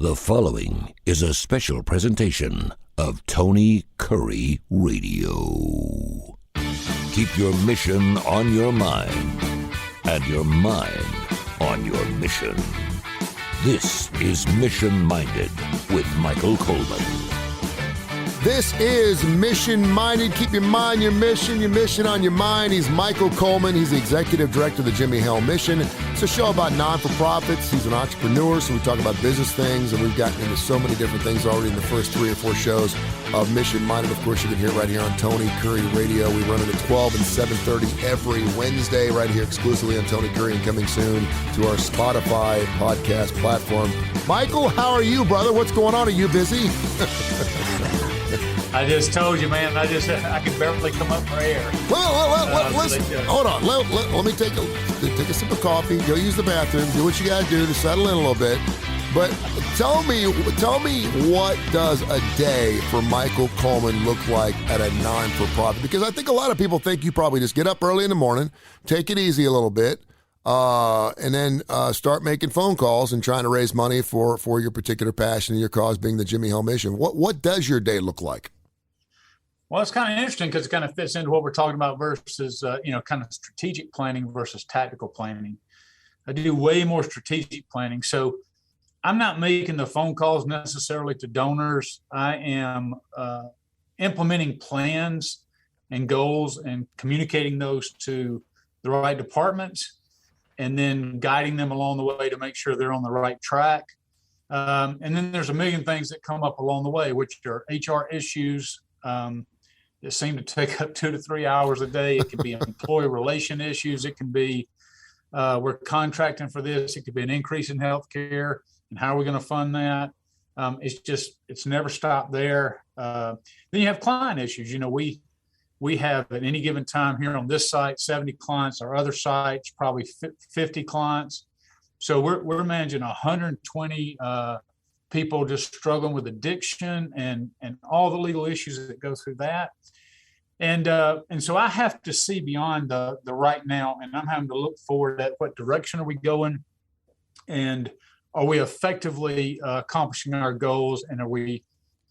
The following is a special presentation of Tony Kurre Radio. Keep your mission on your mind and your mind on your mission. This is Mission Minded with Michael Coleman. This is Mission Minded. Keep your mind, your mission on your mind. He's Michael Coleman. He's the executive director of the Jimmie Hale Mission. It's a show about non-for-profits. He's an entrepreneur, so we talk about business things, and we've gotten into so many different things already in the first 3 or 4 shows of Mission Minded. Of course, you can hear right here on Tony Kurre Radio. We run it at 12 and 7:30 every Wednesday right here exclusively on Tony Kurre, and coming soon to our Spotify podcast platform. Michael, how are you, brother? What's going on? Are you busy? I just told you, man. I can barely come up for air. Listen, hold on. Let me take a sip of coffee. Go use the bathroom. Do what you got to do to settle in a little bit. But tell me, what does a day for Michael Coleman look like at a non-for-profit? Because I think a lot of people think you probably just get up early in the morning, take it easy a little bit, and then start making phone calls and trying to raise money for your particular passion and your cause being the Jimmie Hale Mission. What does your day look like? Well, it's kind of interesting because it kind of fits into what we're talking about versus, kind of strategic planning versus tactical planning. I do way more strategic planning. So I'm not making the phone calls necessarily to donors. I am implementing plans and goals and communicating those to the right departments, and then guiding them along the way to make sure they're on the right track. And then there's a million things that come up along the way, which are HR issues that seem to take up 2 to 3 hours a day. It can be employee relation issues. It can be we're contracting for this. It could be an increase in healthcare, and how are we going to fund that? It's never stopped there. Then you have client issues. We have at any given time here on this site 70 clients. Our other sites probably 50 clients. So we're managing 120 people just struggling with addiction and all the legal issues that go through that. And so I have to see beyond the right now, and I'm having to look forward at what direction are we going, and are we effectively accomplishing our goals, and are we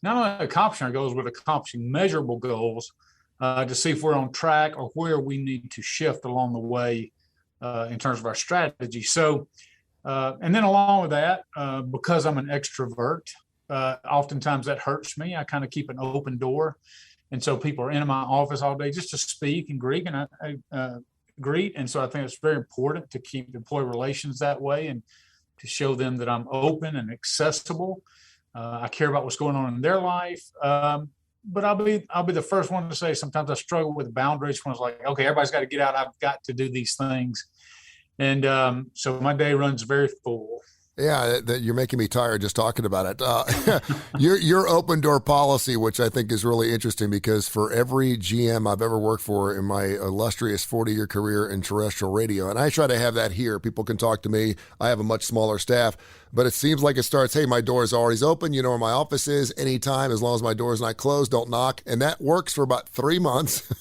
not only accomplishing our goals, but accomplishing measurable goals to see if we're on track or where we need to shift along the way in terms of our strategy. So, and then along with that, because I'm an extrovert, oftentimes that hurts me. I kind of keep an open door. And so people are in my office all day just to speak and greet, and I greet. And so I think it's very important to keep employee relations that way and to show them that I'm open and accessible. I care about what's going on in their life. But I'll be the first one to say sometimes I struggle with boundaries when it's like, okay, everybody's got to get out. I've got to do these things. And so my day runs very full. Yeah, that you're making me tired just talking about it. Your open door policy, which I think is really interesting, because for every GM I've ever worked for in my illustrious 40-year career in terrestrial radio, and I try to have that here. People can talk to me. I have a much smaller staff, but it seems like it starts, hey, my door is always open. You know where my office is anytime, as long as my door is not closed, don't knock. And that works for about 3 months.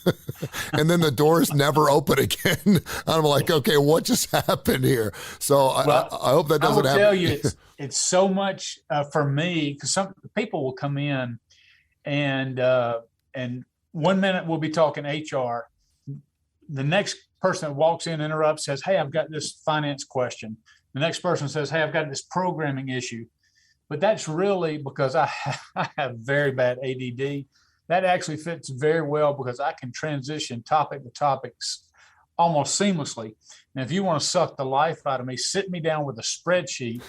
And then the doors never open again. And I'm like, okay, what just happened here? So I hope that doesn't happen. I will tell you, it's so much for me, because some people will come in and 1 minute we'll be talking HR. The next person that walks in, interrupts, says, hey, I've got this finance question. The next person says, hey, I've got this programming issue. But that's really because I have very bad ADD. That actually fits very well because I can transition topic to topics almost seamlessly. And if you want to suck the life out of me, sit me down with a spreadsheet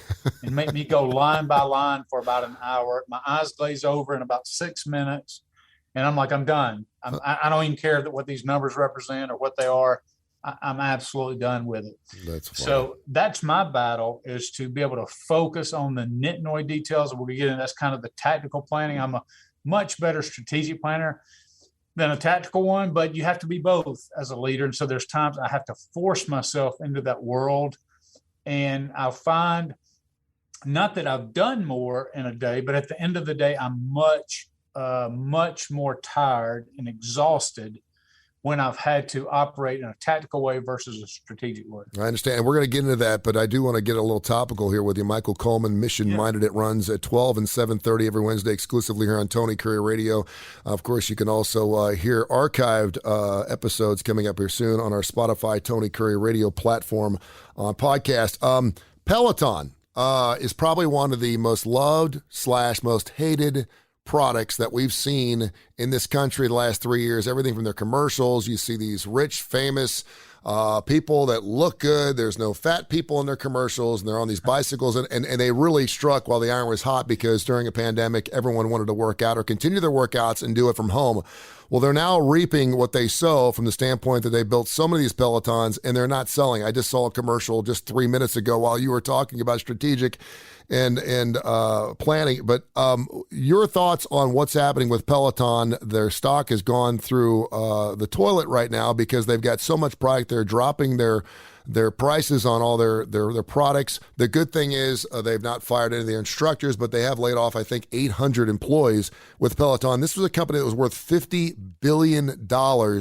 and make me go line by line for about an hour. My eyes glaze over in about 6 minutes. And I'm like, I'm done. I don't even care what these numbers represent or what they are. I'm absolutely done with it. That's fine. So that's my battle, is to be able to focus on the nitnoid details. We'll get in. That's kind of the tactical planning. I'm a much better strategic planner than a tactical one, but you have to be both as a leader. And so there's times I have to force myself into that world. And I find, not that I've done more in a day, but at the end of the day, I'm much more tired and exhausted when I've had to operate in a tactical way versus a strategic way. I understand. And we're going to get into that, but I do want to get a little topical here with you. Michael Coleman, Mission Minded. It runs at 12 and 7:30 every Wednesday exclusively here on Tony Curre Radio. Of course, you can also hear archived episodes coming up here soon on our Spotify Tony Curre Radio platform podcast. Peloton is probably one of the most loved / most hated products that we've seen in this country the last 3 years. Everything from their commercials, you see these rich, famous people that look good. There's no fat people in their commercials, and they're on these bicycles, and they really struck while the iron was hot, because during a pandemic, everyone wanted to work out or continue their workouts and do it from home. Well, they're now reaping what they sow from the standpoint that they built so many of these Pelotons, and they're not selling. I just saw a commercial just 3 minutes ago while you were talking about strategic and planning. But your thoughts on what's happening with Peloton? Their stock has gone through the toilet right now because they've got so much product. They're dropping their prices on all their products. The good thing is they've not fired any of their instructors, but they have laid off, I think, 800 employees with Peloton. This was a company that was worth $50 billion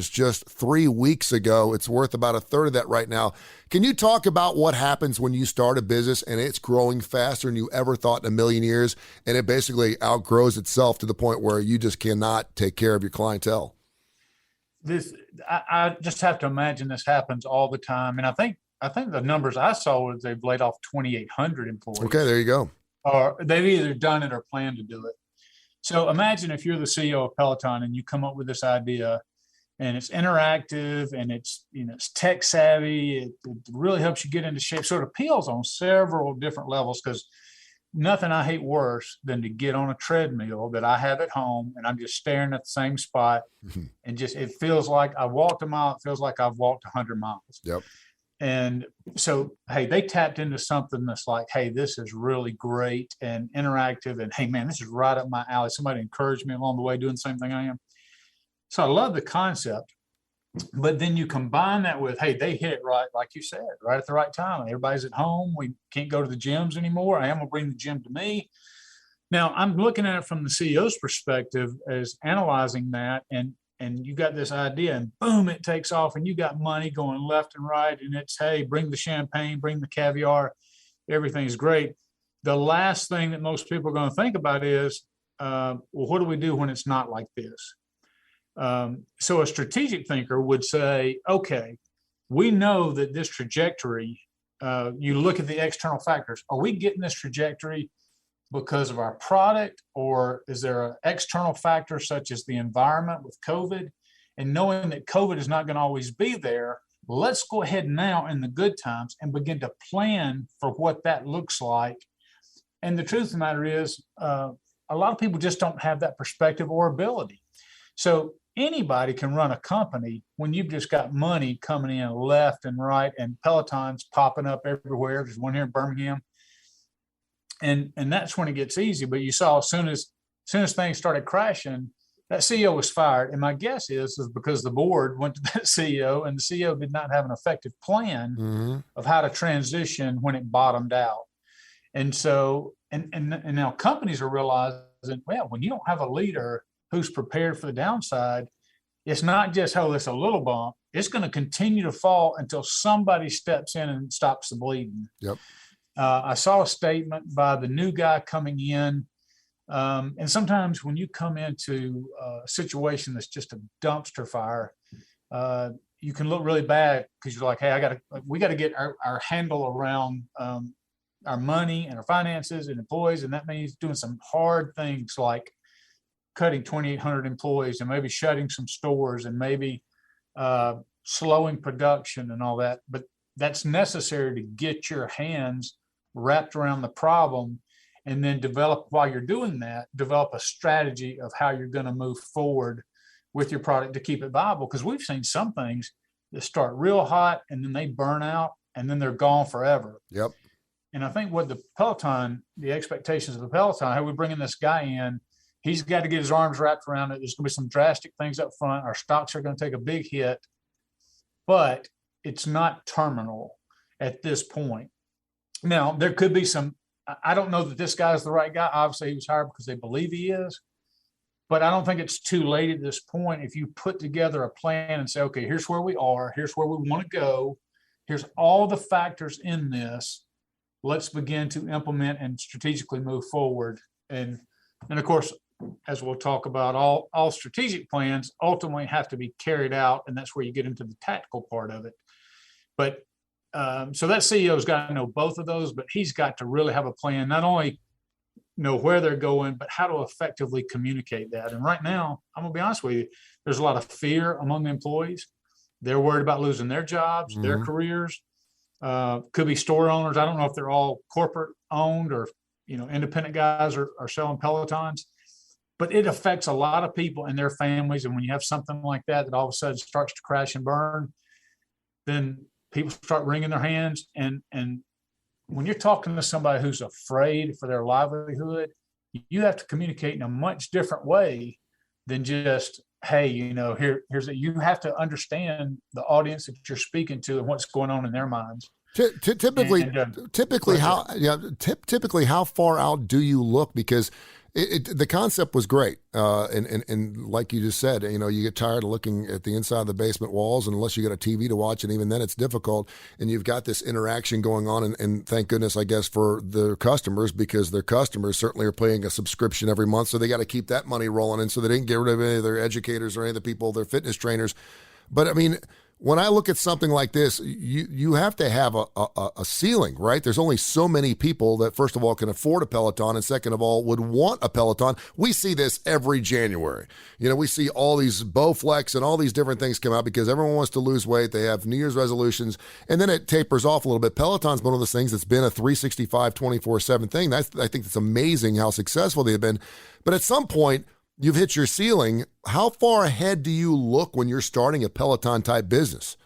just 3 weeks ago. It's worth about a third of that right now. Can you talk about what happens when you start a business and it's growing faster than you ever thought in a million years, and it basically outgrows itself to the point where you just cannot take care of your clientele? I just have to imagine this happens all the time. And I think the numbers I saw was they've laid off 2,800 employees. Okay, there you go. Or they've either done it or plan to do it. So imagine if you're the CEO of Peloton and you come up with this idea, and it's interactive and it's tech savvy. It really helps you get into shape. So it appeals on several different levels, because nothing I hate worse than to get on a treadmill that I have at home and I'm just staring at the same spot, and just, it feels like I walked a mile. It feels like I've walked 100 miles. Yep. And so, hey, they tapped into something that's like, hey, this is really great and interactive, and hey, man, this is right up my alley. Somebody encouraged me along the way doing the same thing I am. So I love the concept. But then you combine that with, hey, they hit it right, like you said, right at the right time. Everybody's at home. We can't go to the gyms anymore. I am going to bring the gym to me. Now, I'm looking at it from the CEO's perspective as analyzing that, and you got this idea, and boom, it takes off, and you got money going left and right, and it's, hey, bring the champagne, bring the caviar. Everything's great. The last thing that most people are going to think about is, well, what do we do when it's not like this? So a strategic thinker would say, okay, we know that this trajectory, you look at the external factors. Are we getting this trajectory because of our product, or is there an external factor such as the environment with COVID? And knowing that COVID is not going to always be there, let's go ahead now in the good times and begin to plan for what that looks like. And the truth of the matter is, a lot of people just don't have that perspective or ability. So anybody can run a company when you've just got money coming in left and right, and Peloton's popping up everywhere. There's one here in Birmingham. And that's when it gets easy. But you saw as soon as things started crashing, that CEO was fired. And my guess is because the board went to that CEO, and the CEO did not have an effective plan of how to transition when it bottomed out. And so, and now companies are realizing, well, when you don't have a leader who's prepared for the downside, it's not just, oh, it's a little bump. It's going to continue to fall until somebody steps in and stops the bleeding. Yep. I saw a statement by the new guy coming in. And sometimes when you come into a situation that's just a dumpster fire, you can look really bad because you're like, hey, we got to get our handle around our money and our finances and employees. And that means doing some hard things like cutting 2,800 employees and maybe shutting some stores and maybe slowing production and all that. But that's necessary to get your hands wrapped around the problem, and then while you're doing that, develop a strategy of how you're going to move forward with your product to keep it viable. Because we've seen some things that start real hot and then they burn out and then they're gone forever. Yep. And I think what the expectations of the Peloton, hey, we bring in this guy in, he's got to get his arms wrapped around it. There's going to be some drastic things up front. Our stocks are going to take a big hit, but it's not terminal at this point. Now, there could be I don't know that this guy is the right guy. Obviously, he was hired because they believe he is. But I don't think it's too late at this point if you put together a plan and say, okay, here's where we are, here's where we want to go, here's all the factors in this. Let's begin to implement and strategically move forward. And of course, as we'll talk about, all strategic plans ultimately have to be carried out, and that's where you get into the tactical part of it. But so that CEO's got to know both of those, but he's got to really have a plan, not only know where they're going, but how to effectively communicate that. And right now, I'm gonna be honest with you, there's a lot of fear among the employees. They're worried about losing their jobs, their careers. Could be store owners. I don't know if they're all corporate owned or, independent guys are selling Pelotons, but it affects a lot of people and their families. And when you have something like that all of a sudden starts to crash and burn, then people start wringing their hands. And when you're talking to somebody who's afraid for their livelihood, you have to communicate in a much different way than just, hey, here's it. You have to understand the audience that you're speaking to and what's going on in their minds. Typically, how far out do you look? Because the concept was great, and like you just said, you get tired of looking at the inside of the basement walls, and unless you got a TV to watch, and even then it's difficult. And you've got this interaction going on, and thank goodness, I guess, for the customers, because their customers certainly are paying a subscription every month, so they got to keep that money rolling in, so they didn't get rid of any of their educators or any of the people, their fitness trainers. But I mean, when I look at something like this, you have to have a ceiling, right? There's only so many people that, first of all, can afford a Peloton, and second of all, would want a Peloton. We see this every January. We see all these Bowflex and all these different things come out because everyone wants to lose weight. They have New Year's resolutions, and then it tapers off a little bit. Peloton's one of those things that's been a 365, 24/7 thing. I think it's amazing how successful they've been. But at some point, you've hit your ceiling. How far ahead do you look when you're starting a Peloton type business?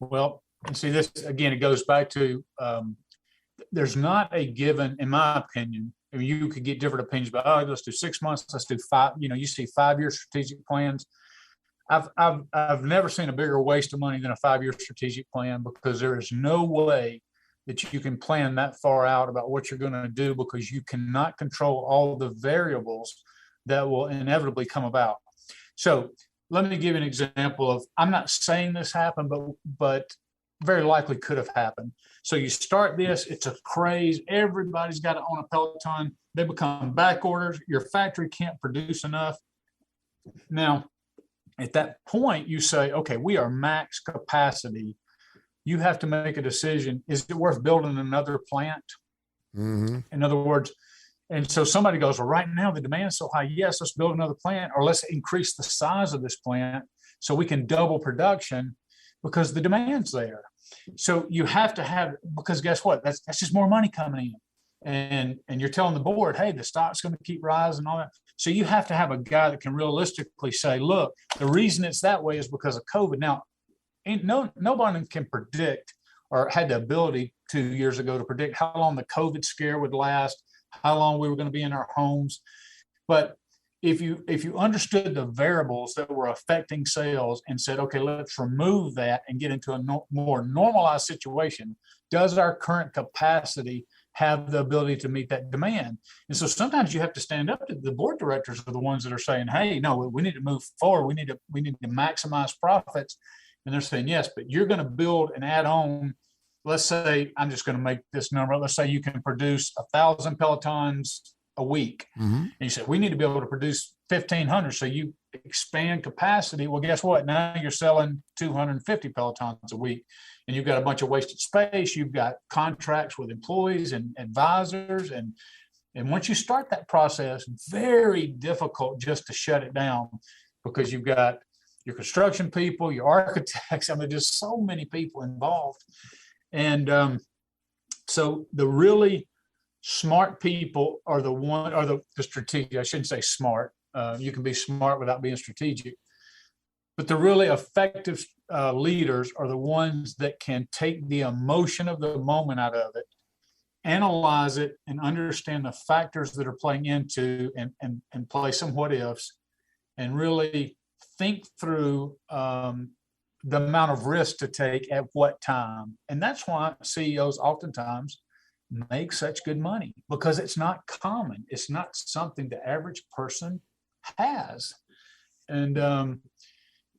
Well, and see this again, it goes back to there's not a given, in my opinion. I mean, you could get different opinions about, let's do 6 months, let's do 5. You see 5-year strategic plans. I've never seen a bigger waste of money than a 5-year strategic plan, because there is no way that you can plan that far out about what you're going to do, because you cannot control all the variables that will inevitably come about. So let me give you an example of, I'm not saying this happened, but very likely could have happened. So you start this, it's a craze. Everybody's got to own a Peloton. They become back orders. Your factory can't produce enough. Now, at that point, you say, okay, we are max capacity. You have to make a decision. Is it worth building another plant? Mm-hmm. In other words, and so somebody goes, well, right now the demand is so high. Yes, let's build another plant, or let's increase the size of this plant so we can double production because the demand's there. So you have to have, because guess what? That's just more money coming in. And you're telling the board, hey, the stock's going to keep rising and all that. So you have to have a guy that can realistically say, look, the reason it's that way is because of COVID. Now, nobody can predict, or had the ability 2 years ago to predict how long the COVID scare would last, how long we were going to be in our homes. But if you understood the variables that were affecting sales and said, okay, let's remove that and get into a more normalized situation, does our current capacity have the ability to meet that demand? And so sometimes you have to stand up to the board directors, are the ones that are saying, hey, no, we need to move forward. We need to maximize profits. And they're saying, yes, but you're going to build and add on. Let's say, I'm just going to make this number. Let's say you can produce 1,000 Pelotons a week. Mm-hmm. And you said, we need to be able to produce 1,500. So you expand capacity. Well, guess what? Now you're selling 250 Pelotons a week, and you've got a bunch of wasted space. You've got contracts with employees and advisors. And once you start that process, very difficult just to shut it down, because you've got your construction people, your architects. I mean, just so many people involved. And so the really smart people are the strategic. I shouldn't say smart. You can be smart without being strategic. But the really effective leaders are the ones that can take the emotion of the moment out of it, analyze it, and understand the factors that are playing into and play some what ifs, and really think through the amount of risk to take at what time. And that's why CEOs oftentimes make such good money, because it's not common. It's not something the average person has. And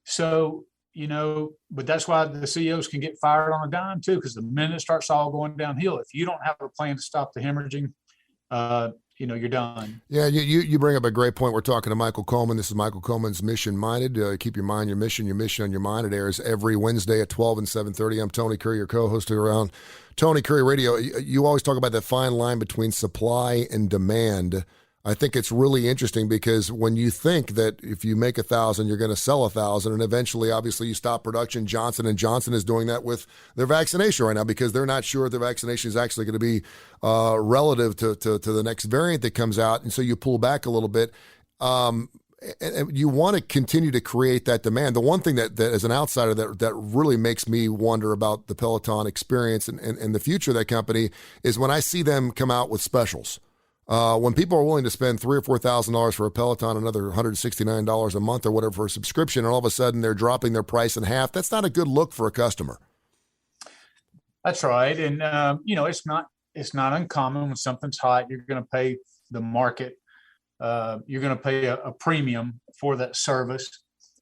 so, but that's why the CEOs can get fired on a dime too, because the minute it starts all going downhill, if you don't have a plan to stop the hemorrhaging, you're done. Yeah, you bring up a great point. We're talking to Michael Coleman. This is Michael Coleman's Mission Minded. Keep your mind, your mission on your mind. It airs every Wednesday at 12 and 7:30. I'm Tony Kurre, your co-host around Tony Kurre Radio. You always talk about that fine line between supply and demand. I think it's really interesting because when you think that if you make 1,000, you're going to sell 1,000, and eventually, obviously, you stop production. Johnson & Johnson is doing that with their vaccination right now because they're not sure if their vaccination is actually going to be relative to the next variant that comes out, and so you pull back a little bit. And you want to continue to create that demand. The one thing that as an outsider that really makes me wonder about the Peloton experience and the future of that company is when I see them come out with specials. When people are willing to spend $3,000 or $4,000 for a Peloton, another $169 a month or whatever for a subscription, and all of a sudden they're dropping their price in half, that's not a good look for a customer. That's right. And, it's not uncommon when something's hot, you're going to pay the market. You're going to pay a premium for that service.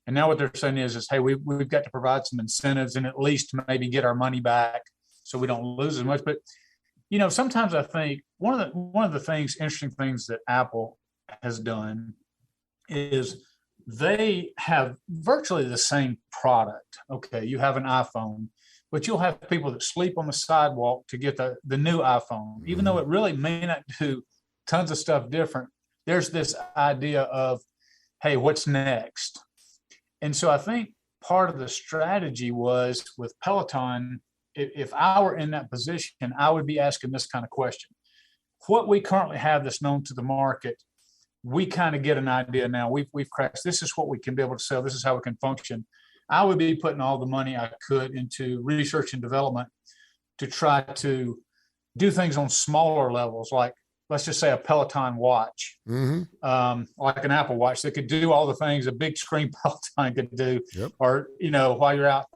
And now what they're saying is hey, we've got to provide some incentives and at least maybe get our money back so we don't lose as much. But sometimes I think one of the interesting things that Apple has done is they have virtually the same product. Okay, you have an iPhone, but you'll have people that sleep on the sidewalk to get the new iPhone, even though it really may not do tons of stuff different. There's this idea of, hey, what's next? And so I think part of the strategy was with Peloton, if I were in that position, I would be asking this kind of question. What we currently have that's known to the market, we kind of get an idea now. We've cracked. This is what we can be able to sell. This is how we can function. I would be putting all the money I could into research and development to try to do things on smaller levels, like let's just say a Peloton watch, like an Apple Watch that could do all the things a big screen Peloton could do, or, while you're out,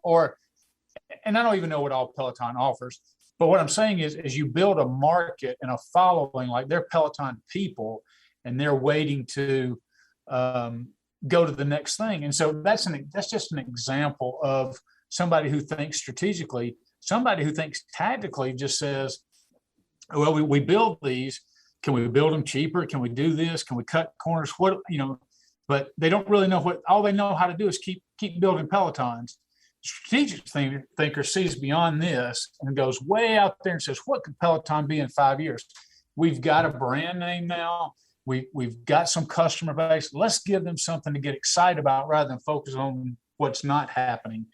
and I don't even know what all Peloton offers, but what I'm saying is you build a market and a following, like they're Peloton people and they're waiting to go to the next thing. And so that's just an example of somebody who thinks strategically. Somebody who thinks tactically just says, well, we build these. Can we build them cheaper? Can we do this? Can we cut corners? But they don't really know all they know how to do is keep building Pelotons. Strategic thinker sees beyond this and goes way out there and says, what could Peloton be in 5 years? We've got a brand name now. We've got some customer base. Let's give them something to get excited about rather than focus on what's not happening.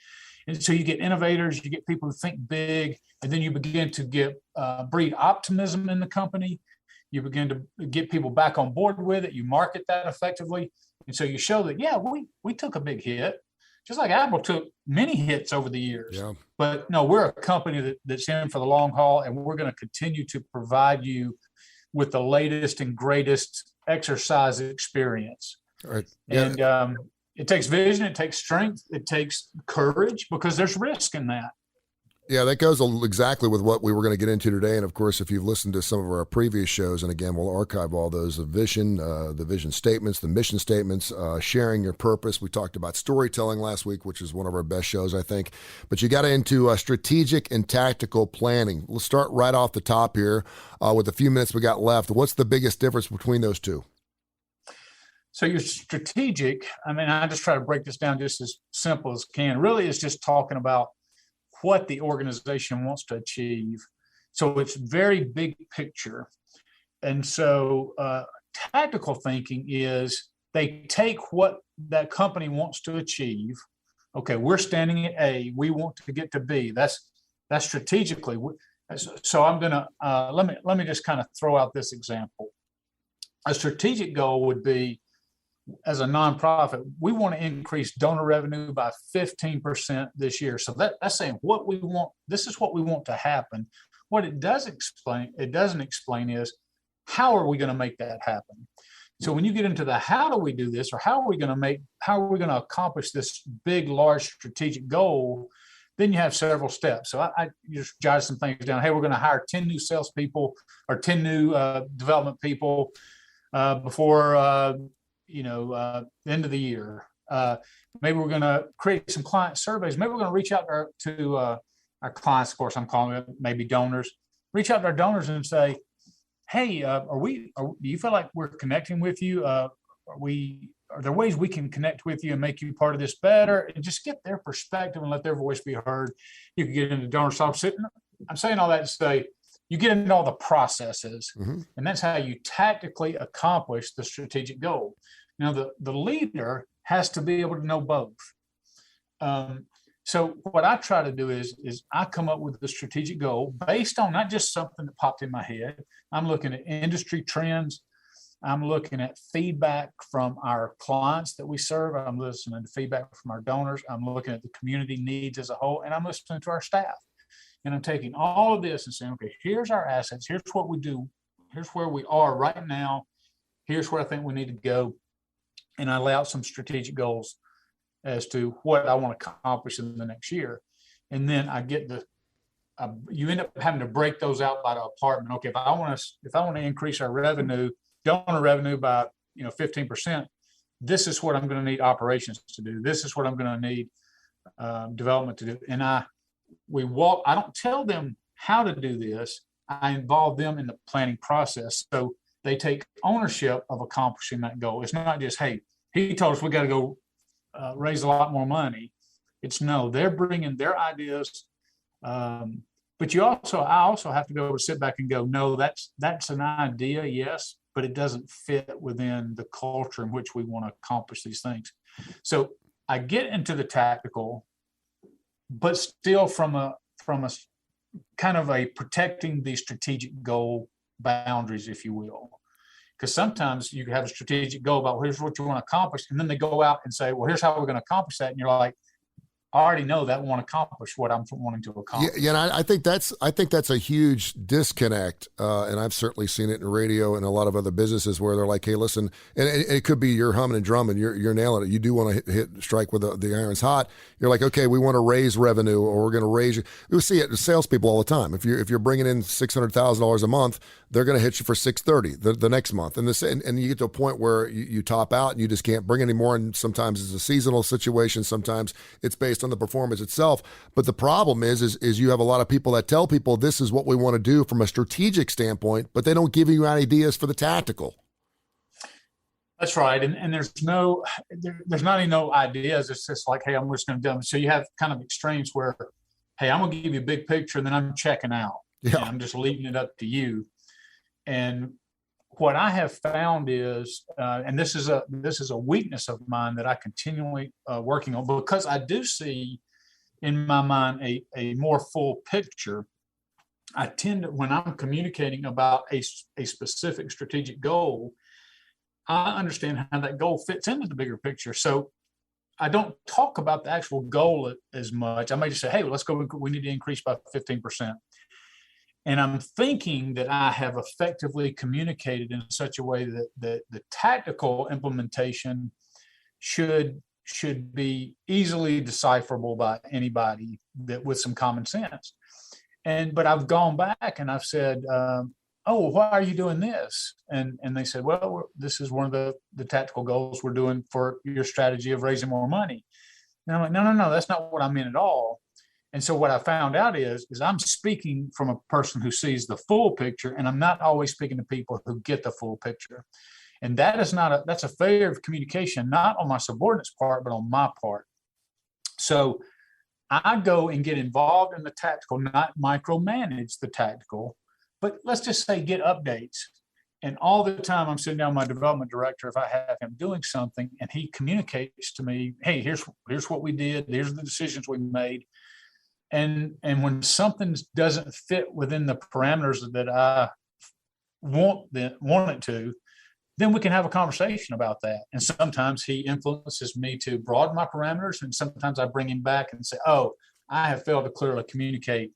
And so you get innovators, you get people who think big, and then you begin to breed optimism in the company. You begin to get people back on board with it. You market that effectively. And so you show that, yeah, we took a big hit, just like Apple took many hits over the years. Yeah. But no, we're a company that's in for the long haul, and we're going to continue to provide you with the latest and greatest exercise experience. Right. Yeah. And it takes vision, it takes strength, it takes courage, because there's risk in that. Yeah, that goes exactly with what we were going to get into today. And of course, if you've listened to some of our previous shows, and again, we'll archive all those, the vision statements, the mission statements, sharing your purpose. We talked about storytelling last week, which is one of our best shows, I think. But you got into strategic and tactical planning. Let's start right off the top here with the few minutes we got left. What's the biggest difference between those two? So your strategic, I just try to break this down just as simple as can. Really, it's just talking about what the organization wants to achieve. So it's very big picture. And so tactical thinking is they take what that company wants to achieve. Okay, we're standing at A, we want to get to B. That's strategically. So I'm gonna let me just kind of throw out this example. A strategic goal would be, as a nonprofit, we want to increase donor revenue by 15% this year. So that's saying what we want. This is what we want to happen. What it doesn't explain is how are we going to make that happen? So when you get into the how do we do this, or how are we going to accomplish this big, large strategic goal, then you have several steps. So I just jotted some things down. Hey, we're going to hire 10 new salespeople or 10 new development people before end of the year. Maybe we're going to create some client surveys. Maybe we're going to reach out to our clients. Of course, I'm calling it maybe donors. Reach out to our donors and say, "Hey, do you feel like we're connecting with you? Are there ways we can connect with you and make you part of this better?" And just get their perspective and let their voice be heard. You can get into donor talks. I'm saying all that to say, you get into all the processes, and that's how you tactically accomplish the strategic goal. Now, the leader has to be able to know both. So what I try to do is I come up with the strategic goal based on not just something that popped in my head. I'm looking at industry trends. I'm looking at feedback from our clients that we serve. I'm listening to feedback from our donors. I'm looking at the community needs as a whole, and I'm listening to our staff. And I'm taking all of this and saying, okay, here's our assets. Here's what we do. Here's where we are right now. Here's where I think we need to go. And I lay out some strategic goals as to what I want to accomplish in the next year. And then I get you end up having to break those out by department. Okay, if I want to increase our revenue, donor revenue by 15%, this is what I'm going to need operations to do. This is what I'm going to need development to do. And I don't tell them how to do this. I involve them in the planning process. So they take ownership of accomplishing that goal. It's not just, hey, he told us we got to go raise a lot more money. It's no, they're bringing their ideas. But I also have to be able to sit back and go, no, that's an idea, yes, but it doesn't fit within the culture in which we want to accomplish these things. So I get into the tactical, but still from a kind of a protecting the strategic goal boundaries, if you will. Because sometimes you have a strategic goal about here's what you want to accomplish, and then they go out and say, well, here's how we're going to accomplish that. And you're like, I already know that won't accomplish what I'm wanting to accomplish. Yeah, and I think that's a huge disconnect, and I've certainly seen it in radio and a lot of other businesses where they're like, "Hey, listen," and it could be you're humming and drumming, you're nailing it. You do want to strike with the iron's hot. You're like, okay, we want to raise revenue, or we're going to raise. We see it with salespeople all the time. If you're bringing in $600,000 a month, they're going to hit you for $630 the next month, and you get to a point where you top out and you just can't bring any more. And sometimes it's a seasonal situation. Sometimes it's based on the performance itself. But the problem is you have a lot of people that tell people this is what we want to do from a strategic standpoint, but they don't give you ideas for the tactical. That's right. And there's not any no ideas. It's just like, hey, I'm just going to do them. So you have kind of extremes where, hey, I'm going to give you a big picture and then I'm checking out. Yeah. And I'm just leaving it up to you. And what I have found is, and this is a weakness of mine that I continually working on, because I do see in my mind a more full picture. I tend to, when I'm communicating about a specific strategic goal, I understand how that goal fits into the bigger picture. So I don't talk about the actual goal as much. I may just say, hey, let's go. We need to increase by 15%. And I'm thinking that I have effectively communicated in such a way that the tactical implementation should be easily decipherable by anybody that with some common sense. But I've gone back and I've said, oh, why are you doing this? And they said, well, this is one of the tactical goals we're doing for your strategy of raising more money. And I'm like, no, that's not what I meant at all. And so what I found out is I'm speaking from a person who sees the full picture, and I'm not always speaking to people who get the full picture. And that's a failure of communication, not on my subordinate's part, but on my part. So I go and get involved in the tactical, not micromanage the tactical, but let's just say get updates. And all the time I'm sitting down with my development director, if I have him doing something and he communicates to me, hey, here's what we did. Here's the decisions we made. And when something doesn't fit within the parameters that I want it to, then we can have a conversation about that. And sometimes he influences me to broaden my parameters, and sometimes I bring him back and say, oh, I have failed to clearly communicate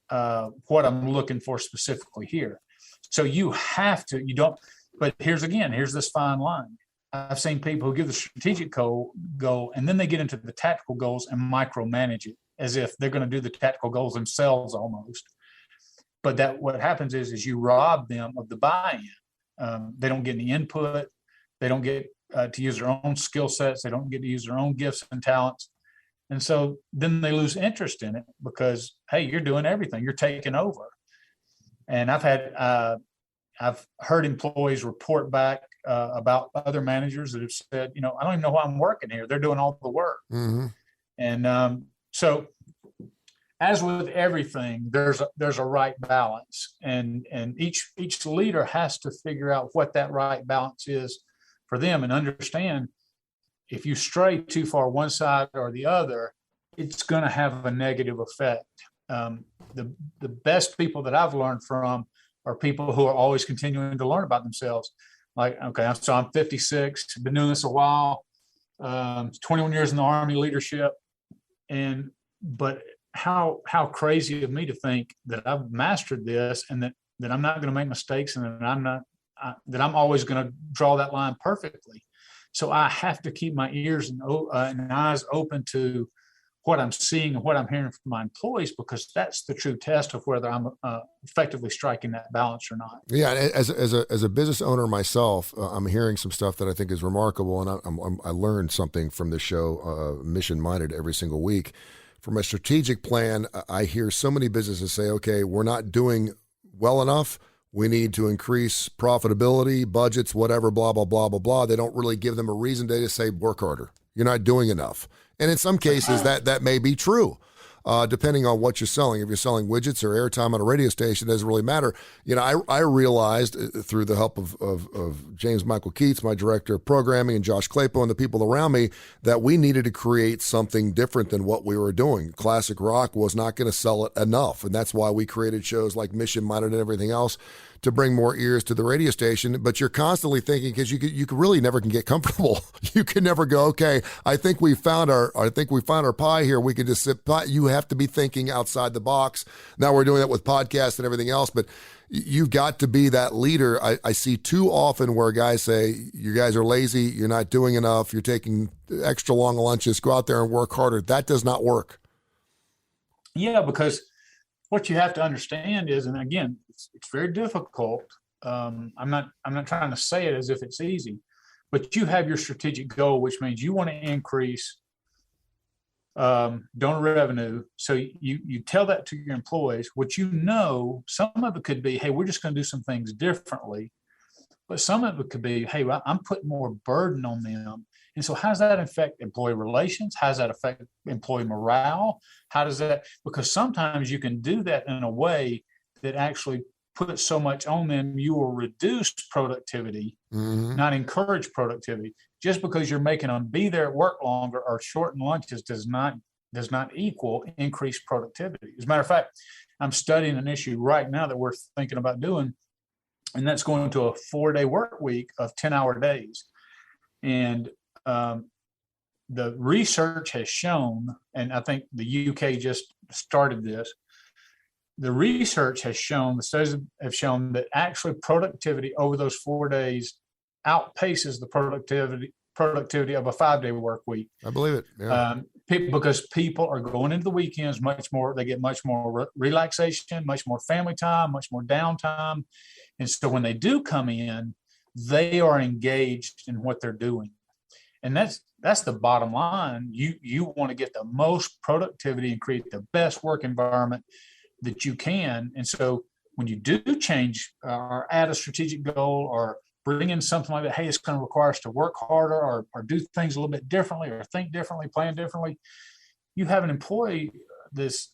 what I'm looking for specifically here. So but here's this fine line. I've seen people who give the strategic goal and then they get into the tactical goals and micromanage it, as if they're going to do the tactical goals themselves almost. But what happens is you rob them of the buy-in. They don't get any input. They don't get to use their own skill sets. They don't get to use their own gifts and talents. And so then they lose interest in it because, hey, you're doing everything. You're taking over. And I've heard employees report back about other managers that have said, I don't even know why I'm working here. They're doing all the work. Mm-hmm. And so as with everything, there's a right balance, and each leader has to figure out what that right balance is for them and understand if you stray too far one side or the other, it's going to have a negative effect. The best people that I've learned from are people who are always continuing to learn about themselves. Like, okay, so I'm 56, been doing this a while, 21 years in the Army leadership, but how crazy of me to think that I've mastered this and that I'm not going to make mistakes and that I'm always going to draw that line perfectly. So I have to keep my ears and eyes open to what I'm seeing and what I'm hearing from my employees, because that's the true test of whether I'm effectively striking that balance or not. Yeah, as a business owner myself, I'm hearing some stuff that I think is remarkable, and I learned something from this show, Mission Minded, every single week. From a strategic plan, I hear so many businesses say, okay, we're not doing well enough. We need to increase profitability, budgets, whatever, blah, blah, blah, blah, blah. They don't really give them a reason. They just say, work harder. You're not doing enough. And in some cases, that may be true, depending on what you're selling. If you're selling widgets or airtime on a radio station, it doesn't really matter. I realized through the help of James Michael Keats, my director of programming, and Josh Claypo and the people around me, that we needed to create something different than what we were doing. Classic rock was not going to sell it enough. And that's why we created shows like Mission Minded and everything else to bring more ears to the radio station. But you're constantly thinking, because you can really never can get comfortable. You can never go, okay, I think we found our pie here. We can just sit. You have to be thinking outside the box. Now we're doing that with podcasts and everything else, but you've got to be that leader. I see too often where guys say, you guys are lazy, you're not doing enough, you're taking extra long lunches, go out there and work harder. That does not work. Yeah, because what you have to understand is, and again, it's very difficult. I'm not trying to say it as if it's easy, but you have your strategic goal, which means you want to increase donor revenue. So you tell that to your employees, which some of it could be, hey, we're just going to do some things differently. But some of it could be, hey, well, I'm putting more burden on them. And so how does that affect employee relations? How does that affect employee morale? Because sometimes you can do that in a way that actually puts so much on them, you will reduce productivity, not encourage productivity. Just because you're making them be there at work longer or shorten lunches does not equal increased productivity. As a matter of fact, I'm studying an issue right now that we're thinking about doing, and that's going to a 4-day work week of 10-hour days. And the research has shown, and I think the UK just started this, the research has shown, the studies have shown that actually productivity over those 4 days outpaces the productivity of a 5-day work week. I believe it. Yeah. Because people are going into the weekends they get much more relaxation, much more family time, much more downtime. And so when they do come in, they are engaged in what they're doing. And that's the bottom line. You want to get the most productivity and create the best work environment that you can. And so when you do change or add a strategic goal or bring in something like that, hey, it's going to require us to work harder or do things a little bit differently or think differently, plan differently, you have an employee that's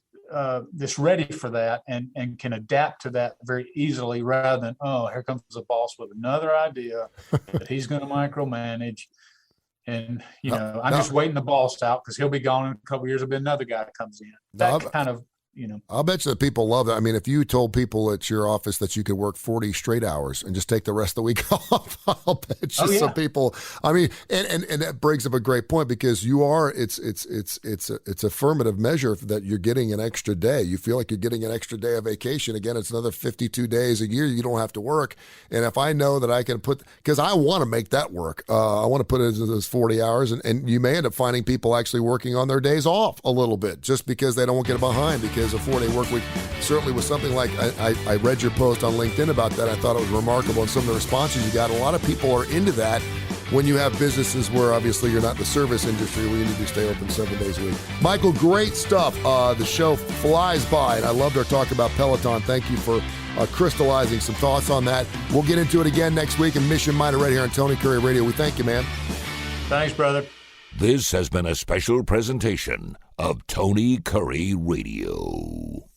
ready for that and can adapt to that very easily, rather than, oh, here comes the boss with another idea that he's going to micromanage. And, I'm just waiting the boss out because he'll be gone in a couple of years. There'll be another guy that comes in. I'll bet you that people love that. I mean, if you told people at your office that you could work 40 straight hours and just take the rest of the week off, I'll bet you some people, I mean, and that brings up a great point, because it's affirmative measure that you're getting an extra day. You feel like you're getting an extra day of vacation. Again, it's another 52 days a year you don't have to work. And if I know that I can because I want to make that work, I want to put it into those 40 hours, and you may end up finding people actually working on their days off a little bit just because they don't get behind, because a 4-day work week certainly was something like, I read your post on LinkedIn about that. I thought it was remarkable, and some of the responses you got. A lot of people are into that. when you have businesses where obviously you're not in the service industry where you need to stay open 7 days a week. Michael, great stuff. The show flies by, and I loved our talk about Peloton. Thank you for crystallizing some thoughts on that. We'll get into it again next week in Mission Minded right here on Tony Curry Radio. We thank you, man. Thanks, brother. This has been a special presentation of Tony Curry Radio.